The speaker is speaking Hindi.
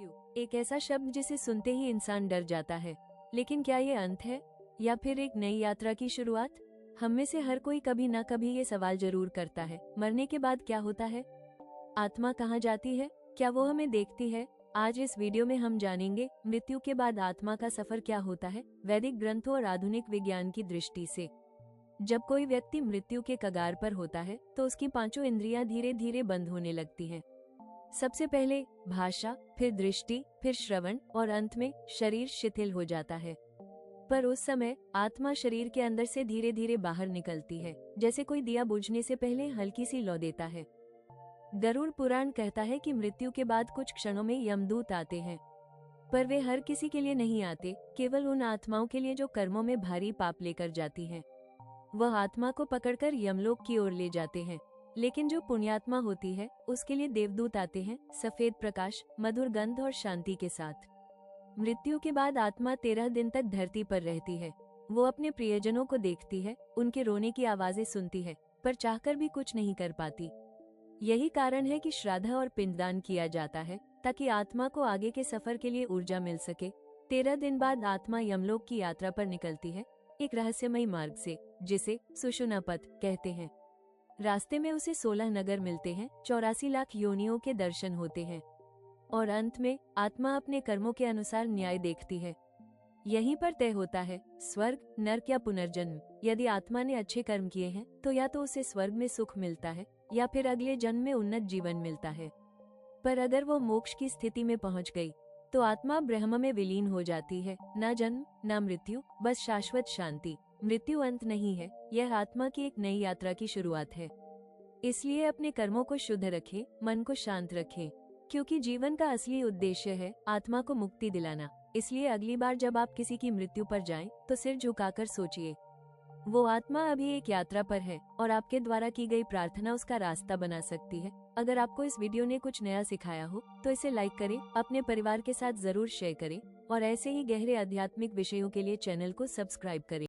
मृत्यु एक ऐसा शब्द जिसे सुनते ही इंसान डर जाता है, लेकिन क्या ये अंत है या फिर एक नई यात्रा की शुरुआत? हम में से हर कोई कभी ना कभी ये सवाल जरूर करता है, मरने के बाद क्या होता है? आत्मा कहाँ जाती है? क्या वो हमें देखती है? आज इस वीडियो में हम जानेंगे मृत्यु के बाद आत्मा का सफर क्या होता है, वैदिक ग्रंथों और आधुनिक विज्ञान की दृष्टि से। जब कोई व्यक्ति मृत्यु के कगार पर होता है तो उसकी पांचों इंद्रियां धीरे धीरे बंद होने लगती हैं। सबसे पहले भाषा, फिर दृष्टि, फिर श्रवण और अंत में शरीर शिथिल हो जाता है। पर उस समय आत्मा शरीर के अंदर से धीरे धीरे बाहर निकलती है, जैसे कोई दिया बुझने से पहले हल्की सी लौ देता है। गरुड़ पुराण कहता है कि मृत्यु के बाद कुछ क्षणों में यमदूत आते हैं, पर वे हर किसी के लिए नहीं आते, केवल उन आत्माओं के लिए जो कर्मों में भारी पाप लेकर जाती हैं। वह आत्मा को पकड़कर यमलोक की ओर ले जाते हैं। लेकिन जो पुण्यात्मा होती है उसके लिए देवदूत आते हैं, सफेद प्रकाश, मधुर गंध और शांति के साथ। मृत्यु के बाद आत्मा 13 दिन तक धरती पर रहती है। वो अपने प्रियजनों को देखती है, उनके रोने की आवाजें सुनती है, पर चाहकर भी कुछ नहीं कर पाती। यही कारण है कि श्राद्ध और पिंडदान किया जाता है, ताकि आत्मा को आगे के सफर के लिए ऊर्जा मिल सके। 13 दिन बाद आत्मा यमलोक की यात्रा पर निकलती है, एक रहस्यमयी मार्ग से, जिसे सुषुम्ना पथ कहते हैं। रास्ते में उसे 16 नगर मिलते हैं, 84 लाख योनियों के दर्शन होते हैं और अंत में आत्मा अपने कर्मों के अनुसार न्याय देखती है। यहीं पर तय होता है स्वर्ग, नरक या पुनर्जन्म। यदि आत्मा ने अच्छे कर्म किए हैं तो या तो उसे स्वर्ग में सुख मिलता है या फिर अगले जन्म में उन्नत जीवन मिलता है। पर अगर वो मोक्ष की स्थिति में पहुंच गई तो आत्मा ब्रह्म में विलीन हो जाती है। ना जन्म ना मृत्यु, बस शाश्वत शांति। मृत्यु अंत नहीं है, यह आत्मा की एक नई यात्रा की शुरुआत है। इसलिए अपने कर्मों को शुद्ध रखें, मन को शांत रखें, क्योंकि जीवन का असली उद्देश्य है आत्मा को मुक्ति दिलाना। इसलिए अगली बार जब आप किसी की मृत्यु पर जाएं, तो सिर झुकाकर सोचिए, वो आत्मा अभी एक यात्रा पर है और आपके द्वारा की गई प्रार्थना उसका रास्ता बना सकती है। अगर आपको इस वीडियो ने कुछ नया सिखाया हो तो इसे लाइक करें, अपने परिवार के साथ जरूर शेयर करें और ऐसे ही गहरे आध्यात्मिक विषयों के लिए चैनल को सब्सक्राइब करें।